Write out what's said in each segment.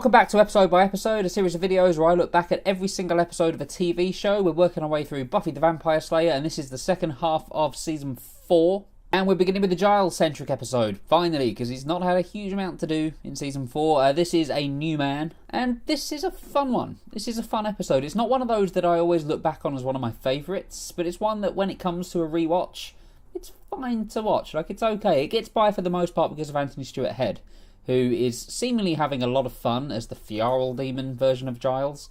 Welcome back to Episode by Episode, a series of videos where I look back at every single episode of a TV show. We're working our way through Buffy the Vampire Slayer, and this is the second half of Season 4. And we're beginning with the Giles-centric episode, finally, because he's not had a huge amount to do in Season 4. This is a new man, and this is a fun one. This is a fun episode. It's not one of those that I always look back on as one of my favourites, but it's one that when it comes to a rewatch, it's fine to watch. Like, it's okay. It gets by for the most part because of Anthony Stewart Head, who is seemingly having a lot of fun as the Fieral Demon version of Giles.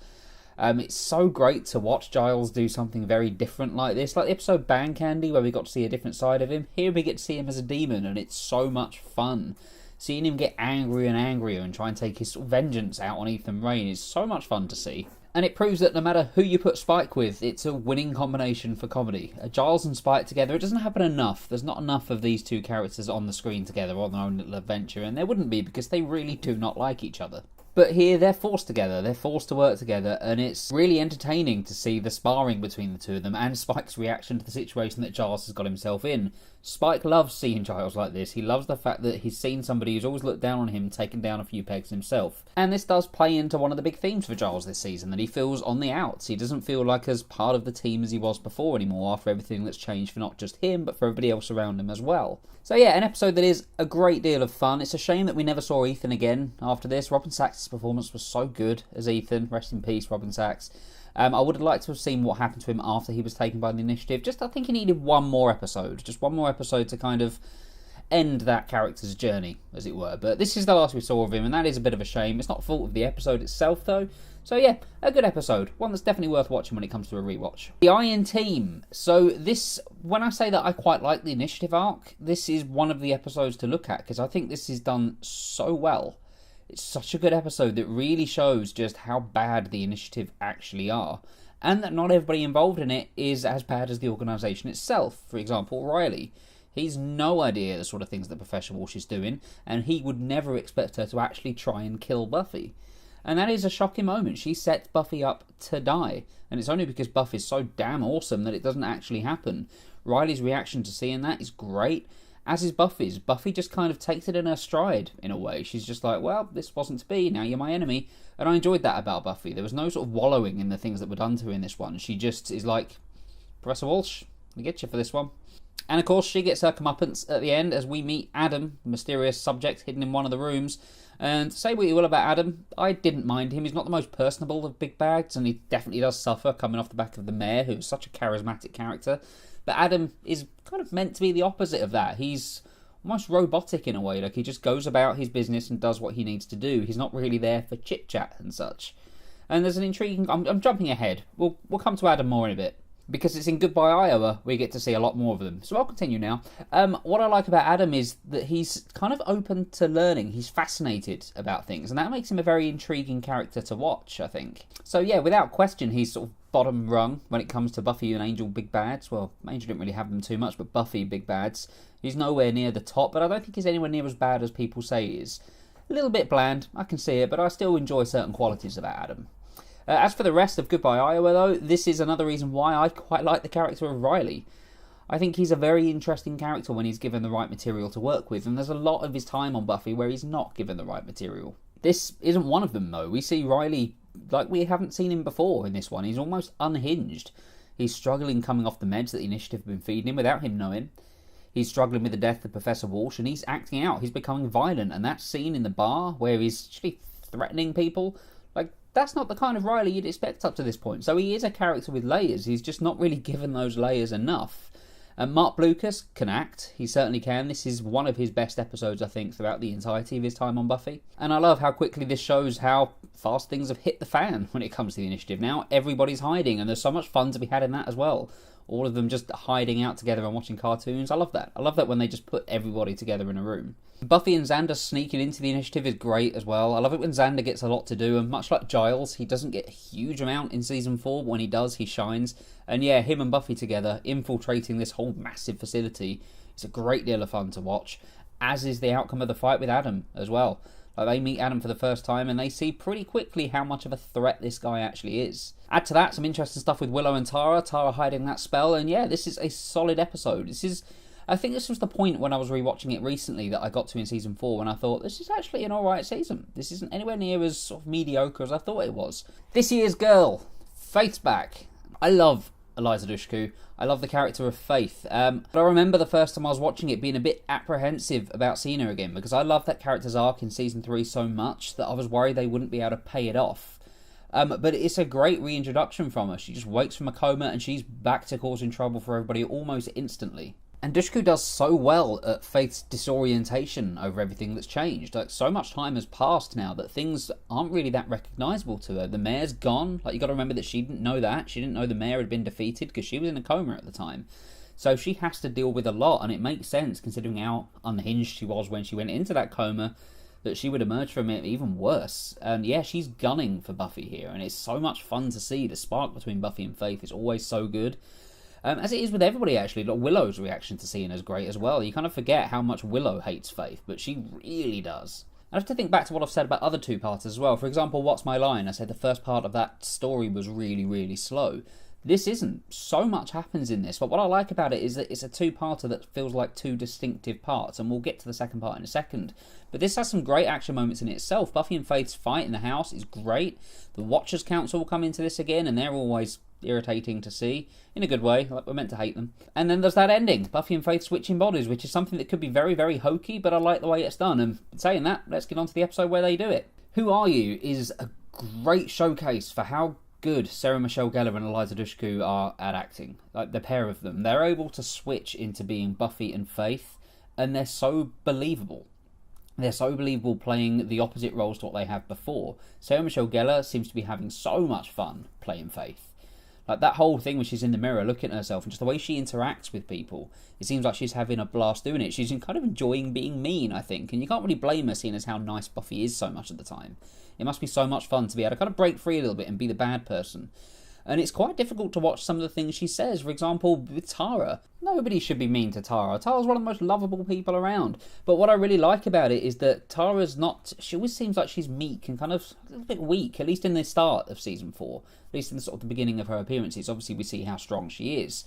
It's so great to watch Giles do something very different like this. Like the episode Band Candy, where we got to see a different side of him. Here we get to see him as a demon, and it's so much fun. Seeing him get angrier and angrier and try and take his vengeance out on Ethan Rayne is so much fun to see. And it proves that no matter who you put Spike with, it's a winning combination for comedy. Giles and Spike together, it doesn't happen enough. There's not enough of these two characters on the screen together on their own little adventure, and there wouldn't be because they really do not like each other. But here, they're forced together, they're forced to work together, and it's really entertaining to see the sparring between the two of them and Spike's reaction to the situation that Giles has got himself in. Spike loves seeing Giles like this. He loves the fact that he's seen somebody who's always looked down on him taken down a few pegs himself. And this does play into one of the big themes for Giles this season, that he feels on the outs. He doesn't feel like as part of the team as he was before anymore, after everything that's changed for not just him, but for everybody else around him as well. So yeah, an episode that is a great deal of fun. It's a shame that we never saw Ethan again after this. Robin Sachs' performance was so good as Ethan. Rest in peace, Robin Sachs. I would have liked to have seen what happened to him after he was taken by the Initiative. I think he needed one more episode. Just one more episode to kind of end that character's journey, as it were. But this is the last we saw of him, and that is a bit of a shame. It's not the fault of the episode itself, though. So yeah, a good episode. One that's definitely worth watching when it comes to a rewatch. The Iron Team. So this, when I say that I quite like the Initiative arc, this is one of the episodes to look at, because I think this is done so well. It's such a good episode that really shows just how bad the Initiative actually are, and that not everybody involved in it is as bad as the organisation itself. For example, Riley. He's no idea the sort of things that Professor Walsh is doing, and he would never expect her to actually try and kill Buffy. And that is a shocking moment. She sets Buffy up to die, and it's only because Buffy's so damn awesome that it doesn't actually happen. Riley's reaction to seeing that is great, as is Buffy's. Buffy just kind of takes it in her stride, in a way. She's just like, well, this wasn't to be, now you're my enemy. And I enjoyed that about Buffy. There was no sort of wallowing in the things that were done to her in this one. She just is like, Professor Walsh, I get you for this one. And of course, she gets her comeuppance at the end as we meet Adam, the mysterious subject hidden in one of the rooms. And say what you will about Adam, I didn't mind him. He's not the most personable of big bags, and he definitely does suffer coming off the back of the mayor, who's such a charismatic character. But Adam is kind of meant to be the opposite of that. He's almost robotic in a way. Like, he just goes about his business and does what he needs to do. He's not really there for chit-chat and such. And there's an intriguing... I'm jumping ahead. We'll come to Adam more in a bit, because it's in Goodbye Iowa we get to see a lot more of them. So I'll continue now. What I like about Adam is that he's kind of open to learning. He's fascinated about things, and that makes him a very intriguing character to watch, I think. So yeah, without question, he's sort of bottom rung when it comes to Buffy and Angel big bads. Well, Angel didn't really have them too much, but Buffy big bads. He's nowhere near the top, but I don't think he's anywhere near as bad as people say he is. A little bit bland, I can see it, but I still enjoy certain qualities about Adam. As for the rest of Goodbye Iowa, though, this is another reason why I quite like the character of Riley. I think he's a very interesting character when he's given the right material to work with, and there's a lot of his time on Buffy where he's not given the right material. This isn't one of them, though. We see Riley like we haven't seen him before in this one. He's almost unhinged. He's struggling coming off the meds that the Initiative have been feeding him without him knowing. He's struggling with the death of Professor Walsh, and he's acting out. He's becoming violent, and that scene in the bar where he's actually threatening people, like, that's not the kind of Riley you'd expect up to this point. So he is a character with layers. He's just not really given those layers enough. Mark Blucas can act. He certainly can. This is one of his best episodes, I think, throughout the entirety of his time on Buffy. And I love how quickly this shows how fast things have hit the fan when it comes to the Initiative. Now everybody's hiding, and there's so much fun to be had in that as well. All of them just hiding out together and watching cartoons. I love that. I love that when they just put everybody together in a room. Buffy and Xander sneaking into the Initiative is great as well. I love it when Xander gets a lot to do, and much like Giles, he doesn't get a huge amount in Season 4, but when he does, he shines. And yeah, him and Buffy together, infiltrating this whole massive facility, it's a great deal of fun to watch, as is the outcome of the fight with Adam as well. Like, they meet Adam for the first time, and they see pretty quickly how much of a threat this guy actually is. Add to that some interesting stuff with Willow and Tara hiding that spell, and yeah, this is a solid episode. This is I think this was the point when I was rewatching it recently that I got to in season 4 when I thought, this is actually an alright season. This isn't anywhere near as sort of mediocre as I thought it was. This year's girl, Faith's back. I love Eliza Dushku. I love the character of Faith. But I remember the first time I was watching it being a bit apprehensive about seeing her again, because I love that character's arc in season 3 so much that I was worried they wouldn't be able to pay it off. But it's a great reintroduction from her. She just wakes from a coma and she's back to causing trouble for everybody almost instantly. And Dushku does so well at Faith's disorientation over everything that's changed. Like, so much time has passed now that things aren't really that recognisable to her. The mayor's gone. Like, you got to remember that she didn't know that. She didn't know the mayor had been defeated because she was in a coma at the time. So she has to deal with a lot, and it makes sense considering how unhinged she was when she went into that coma, that she would emerge from it even worse. And yeah, she's gunning for Buffy here, and it's so much fun to see. The spark between Buffy and Faith is always so good. As it is with everybody, actually. Like, Willow's reaction to seeing her is great as well. You kind of forget how much Willow hates Faith, but she really does. I have to think back to what I've said about other two-parters as well. For example, What's My Line? I said the first part of that story was really, really slow. This isn't. So much happens in this, but what I like about it is that it's a two-parter that feels like two distinctive parts, and we'll get to the second part in a second. But this has some great action moments in itself. Buffy and Faith's fight in the house is great. The Watchers Council will come into this again, and they're always irritating to see, in a good way, like we're meant to hate them. And then there's that ending, Buffy and Faith switching bodies, which is something that could be very, very hokey, but I like the way it's done. And saying that, let's get on to the episode where they do it. Who Are You is a great showcase for how good Sarah Michelle Gellar and Eliza Dushku are at acting. Like, the pair of them, they're able to switch into being Buffy and Faith, and they're so believable. They're so believable playing the opposite roles to what they have before. Sarah Michelle Gellar seems to be having so much fun playing Faith. Like, that whole thing when she's in the mirror looking at herself and just the way she interacts with people, it seems like she's having a blast doing it. She's kind of enjoying being mean, I think, and you can't really blame her seeing as how nice Buffy is so much of the time. It must be so much fun to be able to kind of break free a little bit and be the bad person. And it's quite difficult to watch some of the things she says. For example, with Tara. Nobody should be mean to Tara. Tara's one of the most lovable people around. But what I really like about it is that Tara's not... She always seems like she's meek and kind of a little bit weak, at least in the start of Season 4. At least in the sort of the beginning of her appearances. Obviously, we see how strong she is.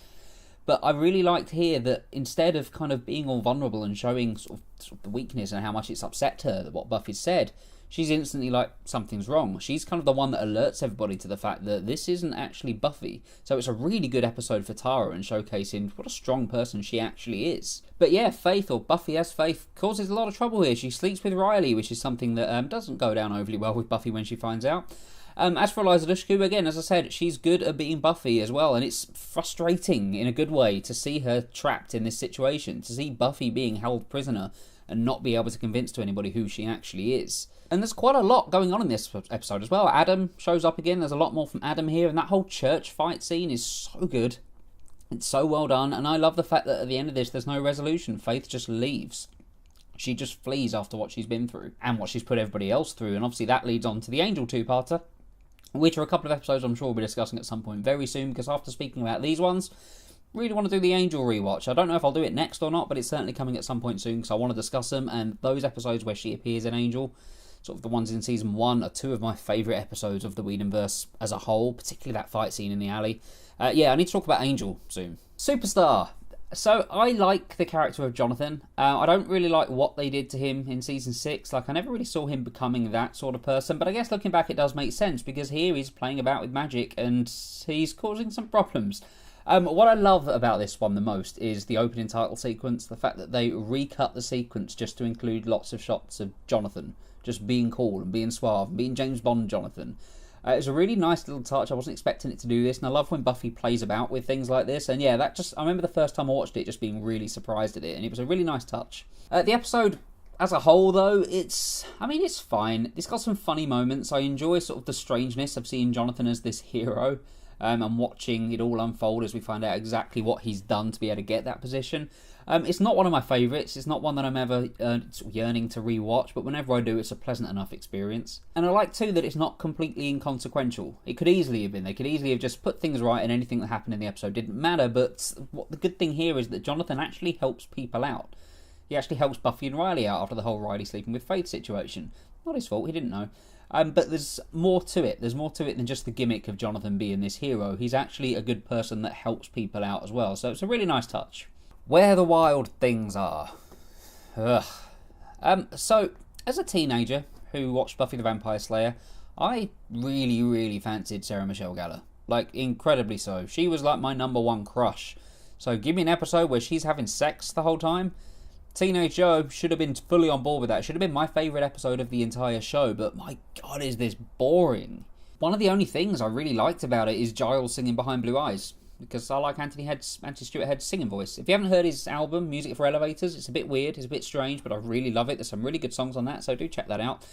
But I really liked here that instead of kind of being all vulnerable and showing sort of the weakness and how much it's upset her that what Buffy said, she's instantly like, something's wrong. She's kind of the one that alerts everybody to the fact that this isn't actually Buffy. So it's a really good episode for Tara and showcasing what a strong person she actually is. But yeah, Faith, or Buffy as Faith, causes a lot of trouble here. She sleeps with Riley, which is something that doesn't go down overly well with Buffy when she finds out. As for Eliza Dushku, again, as I said, she's good at being Buffy as well, and it's frustrating in a good way to see her trapped in this situation, to see Buffy being held prisoner and not be able to convince to anybody who she actually is. And there's quite a lot going on in this episode as well. Adam shows up again. There's a lot more from Adam here, and that whole church fight scene is so good. It's so well done, and I love the fact that at the end of this, there's no resolution. Faith just leaves. She just flees after what she's been through, and what she's put everybody else through, and obviously that leads on to the Angel two-parter, which are a couple of episodes I'm sure we'll be discussing at some point very soon, because after speaking about these ones, really want to do the Angel rewatch. I don't know if I'll do it next or not, but it's certainly coming at some point soon, because I want to discuss them, and those episodes where she appears in Angel, sort of the ones in Season 1, are two of my favourite episodes of the Whedonverse as a whole, particularly that fight scene in the alley. Yeah, I need to talk about Angel soon. Superstar. So, I like the character of Jonathan. I don't really like what they did to him in Season 6. Like, I never really saw him becoming that sort of person, but I guess looking back it does make sense, because here he's playing about with magic, and he's causing some problems. What I love about this one the most is the opening title sequence, the fact that they recut the sequence just to include lots of shots of Jonathan, just being cool and being suave and being James Bond Jonathan. It's a really nice little touch. I wasn't expecting it to do this, and I love when Buffy plays about with things like this. And yeah, I remember the first time I watched it just being really surprised at it, and it was a really nice touch. The episode as a whole, though, it's fine. It's got some funny moments. I enjoy sort of the strangeness of seeing Jonathan as this hero, and watching it all unfold as we find out exactly what he's done to be able to get that position. It's not one of my favourites. It's not one that I'm ever yearning to rewatch, but whenever I do, it's a pleasant enough experience. And I like, too, that it's not completely inconsequential. It could easily have been. They could easily have just put things right and anything that happened in the episode didn't matter, but what the good thing here is that Jonathan actually helps people out. He actually helps Buffy and Riley out after the whole Riley sleeping with Faith situation. Not his fault, he didn't know. But there's more to it. There's more to it than just the gimmick of Jonathan being this hero. He's actually a good person that helps people out as well. So it's a really nice touch. Where the Wild Things Are. Ugh. So, as a teenager who watched Buffy the Vampire Slayer, I really, really fancied Sarah Michelle Gellar. Like, incredibly so. She was like my number one crush. So give me an episode where she's having sex the whole time. Teenage Joe should have been fully on board with that. Should have been my favourite episode of the entire show, but my god, is this boring. One of the only things I really liked about it is Giles singing Behind Blue Eyes, because I like Anthony Stewart Head's singing voice. If you haven't heard his album, Music for Elevators, it's a bit weird, it's a bit strange, but I really love it. There's some really good songs on that, so do check that out.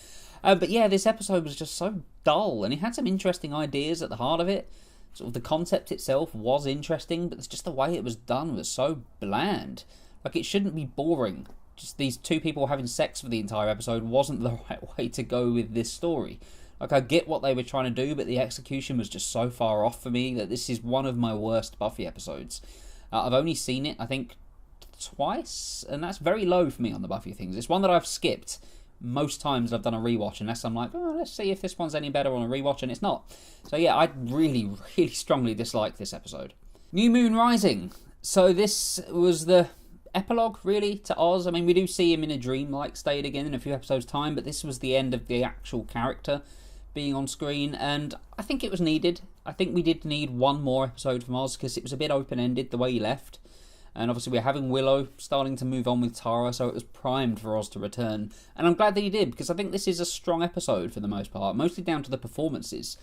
But yeah, this episode was just so dull, and it had some interesting ideas at the heart of it. Sort of the concept itself was interesting, but it's just the way it was done was so bland. Like, it shouldn't be boring. Just these two people having sex for the entire episode wasn't the right way to go with this story. Like, I get what they were trying to do, but the execution was just so far off for me that this is one of my worst Buffy episodes. I've only seen it, I think, twice, and that's very low for me on the Buffy things. It's one that I've skipped most times I've done a rewatch, unless I'm like, oh, let's see if this one's any better on a rewatch, and it's not. So yeah, I really, really strongly dislike this episode. New Moon Rising. So this was the epilogue, really, to Oz. I mean, we do see him in a dreamlike state again in a few episodes' time, but this was the end of the actual character being on screen, and I think it was needed. I think we did need one more episode from Oz, because it was a bit open-ended the way he left. And obviously we're having Willow starting to move on with Tara, so it was primed for Oz to return. And I'm glad that he did, because I think this is a strong episode for the most part, mostly down to the performances.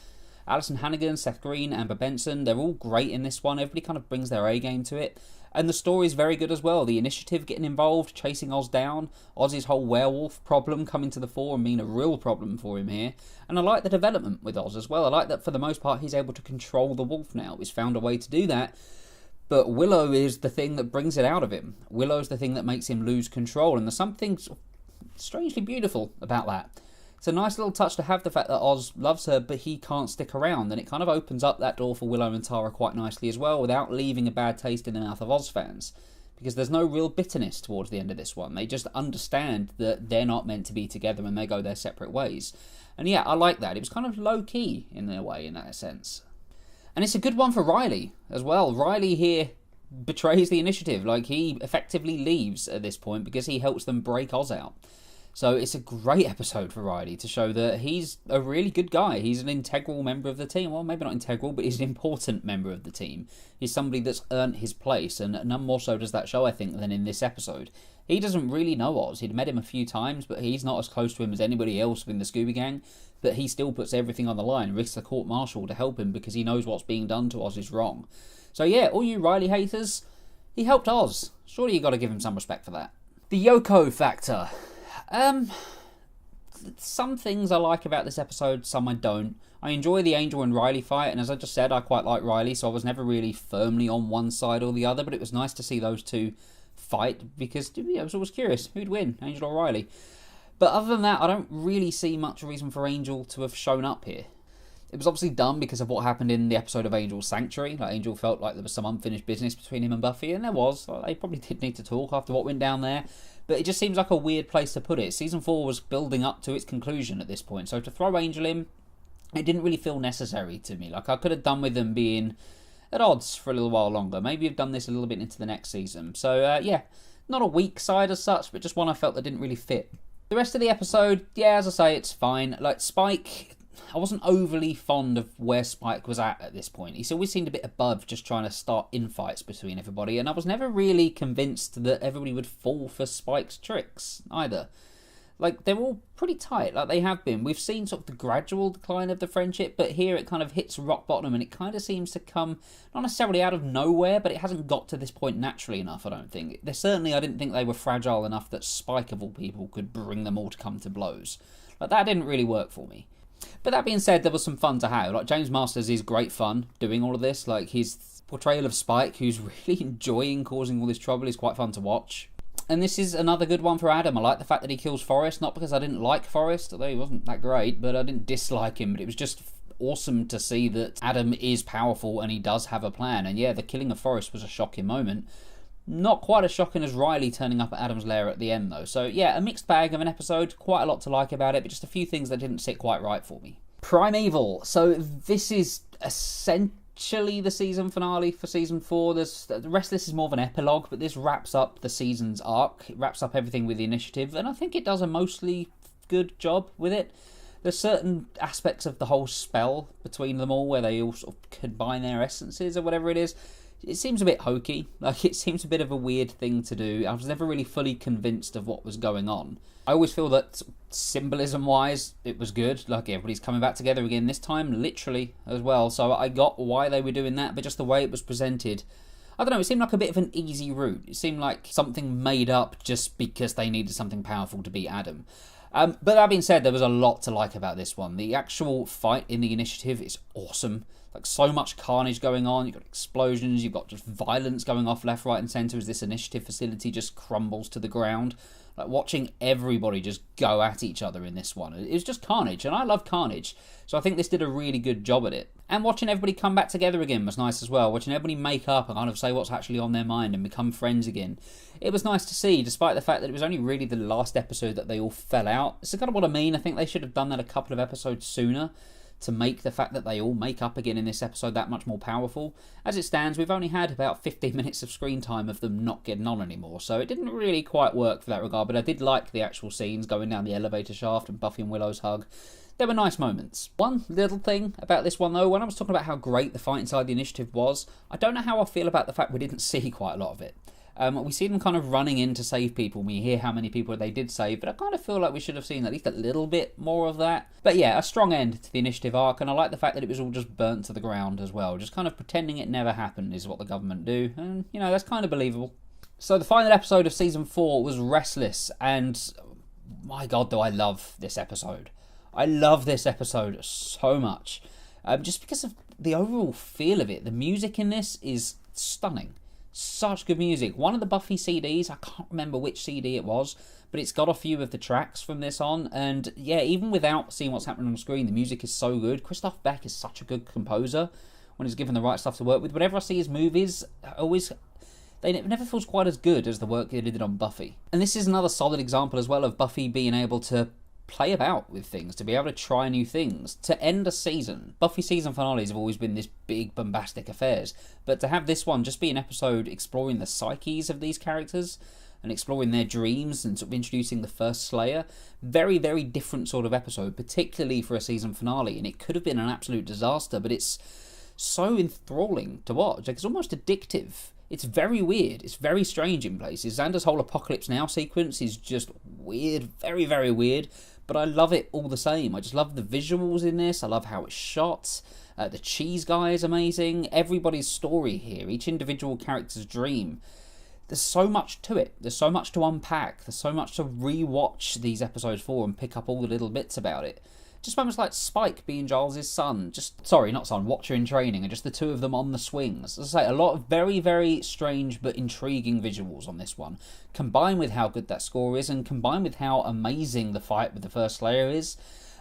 Alison Hannigan, Seth Green, Amber Benson, they're all great in this one. Everybody kind of brings their A game to it. And the story's very good as well. The Initiative getting involved, chasing Oz down, Oz's whole werewolf problem coming to the fore and being a real problem for him here. And I like the development with Oz as well. I like that for the most part he's able to control the wolf now. He's found a way to do that. But Willow is the thing that brings it out of him. Willow's the thing that makes him lose control, and there's something strangely beautiful about that. It's a nice little touch to have the fact that Oz loves her, but he can't stick around, and it kind of opens up that door for Willow and Tara quite nicely as well, without leaving a bad taste in the mouth of Oz fans. Because there's no real bitterness towards the end of this one. They just understand that they're not meant to be together and they go their separate ways. And yeah, I like that. It was kind of low-key in their way, in that sense. And it's a good one for Riley as well. Riley here betrays the Initiative. Like, he effectively leaves at this point because he helps them break Oz out. So it's a great episode for Riley to show that he's a really good guy. He's an integral member of the team. Well, maybe not integral, but he's an important member of the team. He's somebody that's earned his place, and none more so does that show, I think, than in this episode. He doesn't really know Oz. He'd met him a few times, but he's not as close to him as anybody else in the Scooby Gang. But he still puts everything on the line, risks the court-martial to help him because he knows what's being done to Oz is wrong. So yeah, all you Riley haters, he helped Oz. Surely you got to give him some respect for that. The Yoko factor. Some things I like about this episode, some I don't. I enjoy the Angel and Riley fight, and as I just said, I quite like Riley, so I was never really firmly on one side or the other, but it was nice to see those two fight, because I was always curious, who'd win, Angel or Riley? But other than that, I don't really see much reason for Angel to have shown up here. It was obviously done because of what happened in the episode of Angel's Sanctuary. Like, Angel felt like there was some unfinished business between him and Buffy, and there was. Like, they probably did need to talk after what went down there. But it just seems like a weird place to put it. Season 4 was building up to its conclusion at this point. So to throw Angel in, it didn't really feel necessary to me. Like, I could have done with them being at odds for a little while longer. Maybe have done this a little bit into the next season. So, yeah, not a weak side as such, but just one I felt that didn't really fit. The rest of the episode, yeah, as I say, it's fine. Like, Spike, I wasn't overly fond of where Spike was at this point. He's always seemed a bit above just trying to start infights between everybody, and I was never really convinced that everybody would fall for Spike's tricks, either. Like, they're all pretty tight, like they have been. We've seen sort of the gradual decline of the friendship, but here it kind of hits rock bottom, and it kind of seems to come, not necessarily out of nowhere, but it hasn't got to this point naturally enough, I don't think. I didn't think they were fragile enough that Spike, of all people, could bring them all to come to blows. Like, that didn't really work for me. But that being said, there was some fun to have. Like, James Masters is great fun doing all of this. Like, his portrayal of Spike, who's really enjoying causing all this trouble, is quite fun to watch. And this is another good one for Adam. I like the fact that he kills Forrest, not because I didn't like Forrest, although he wasn't that great, but I didn't dislike him. But it was just awesome to see that Adam is powerful and he does have a plan. And yeah, the killing of Forrest was a shocking moment. Not quite as shocking as Riley turning up at Adam's lair at the end, though. So yeah, a mixed bag of an episode. Quite a lot to like about it, but just a few things that didn't sit quite right for me. Primeval. So this is essentially actually the season finale for season 4. The rest of this is more of an epilogue, but this wraps up the season's arc. It wraps up everything with the initiative, and I think it does a mostly good job with it. There's certain aspects of the whole spell between them all where they all sort of combine their essences or whatever it is. It seems a bit hokey. Like, it seems a bit of a weird thing to do. I was never really fully convinced of what was going on. I always feel that symbolism-wise, it was good. Like, everybody's coming back together again, this time literally as well. So I got why they were doing that, but just the way it was presented, I don't know, it seemed like a bit of an easy route. It seemed like something made up just because they needed something powerful to beat Adam. But that being said, there was a lot to like about this one. The actual fight in the initiative is awesome. Like, so much carnage going on. You've got explosions, you've got just violence going off left, right and centre as this initiative facility just crumbles to the ground. Like, watching everybody just go at each other in this one. It was just carnage, and I love carnage. So I think this did a really good job at it. And watching everybody come back together again was nice as well. Watching everybody make up and kind of say what's actually on their mind and become friends again. It was nice to see, despite the fact that it was only really the last episode that they all fell out. This is kind of what I mean. I think they should have done that a couple of episodes sooner to make the fact that they all make up again in this episode that much more powerful. As it stands, we've only had about 15 minutes of screen time of them not getting on anymore, so it didn't really quite work for that regard, but I did like the actual scenes going down the elevator shaft and Buffy and Willow's hug. There were nice moments. One little thing about this one though, when I was talking about how great the fight inside the initiative was, I don't know how I feel about the fact we didn't see quite a lot of it. We see them kind of running in to save people. We hear how many people they did save, but I kind of feel like we should have seen at least a little bit more of that. But yeah, a strong end to the initiative arc, and I like the fact that it was all just burnt to the ground as well. Just kind of pretending it never happened is what the government do, and, you know, that's kind of believable. So the final episode of Season 4 was Restless, and my god, do I love this episode. I love this episode so much, just because of the overall feel of it. The music in this is stunning. Such good music. One of the Buffy CDs, I can't remember which CD it was, but it's got a few of the tracks from this on, and yeah, even without seeing what's happening on screen, the music is so good. Christoph Beck is such a good composer when he's given the right stuff to work with. Whenever I see his movies, it never feels quite as good as the work they did on Buffy. And this is another solid example as well of Buffy being able to play about with things, to be able to try new things, to end a season. Buffy season finales have always been this big bombastic affairs, but to have this one just be an episode exploring the psyches of these characters and exploring their dreams and sort of introducing the first Slayer, very, very different sort of episode, particularly for a season finale. And it could have been an absolute disaster, but it's so enthralling to watch. Like, it's almost addictive. It's very weird. It's very strange in places. Xander's whole Apocalypse Now sequence is just weird, very, very weird, but I love it all the same. I just love the visuals in this. I love how it's shot. The cheese guy is amazing. Everybody's story here, each individual character's dream. There's so much to it. There's so much to unpack. There's so much to re-watch these episodes for and pick up all the little bits about it. Just moments like Spike being Giles' son. Watcher in training, and just the two of them on the swings. As I say, a lot of very, very strange but intriguing visuals on this one. Combined with how good that score is, and combined with how amazing the fight with the first Slayer is.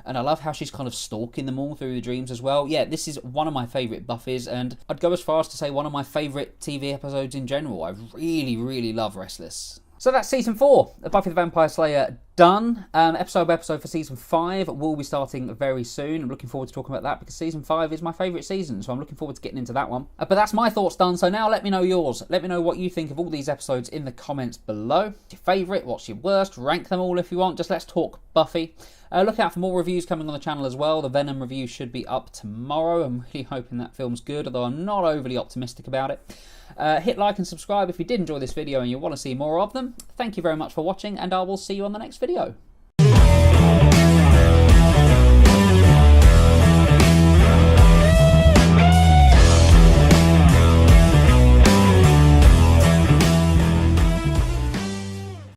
And I love how she's kind of stalking them all through the dreams as well. Yeah, this is one of my favourite Buffys, and I'd go as far as to say one of my favourite TV episodes in general. I really, really love Restless. So that's Season 4 of Buffy the Vampire Slayer done. Episode for Season 5 will be starting very soon. I'm looking forward to talking about that because Season 5 is my favourite season, so I'm looking forward to getting into that one. But that's my thoughts done, so now let me know yours. Let me know what you think of all these episodes in the comments below. What's your favourite? What's your worst? Rank them all if you want. Just let's talk Buffy. Look out for more reviews coming on the channel as well. The Venom review should be up tomorrow. I'm really hoping that film's good, although I'm not overly optimistic about it. Hit like and subscribe if you did enjoy this video and you want to see more of them. Thank you very much for watching, and I will see you on the next video.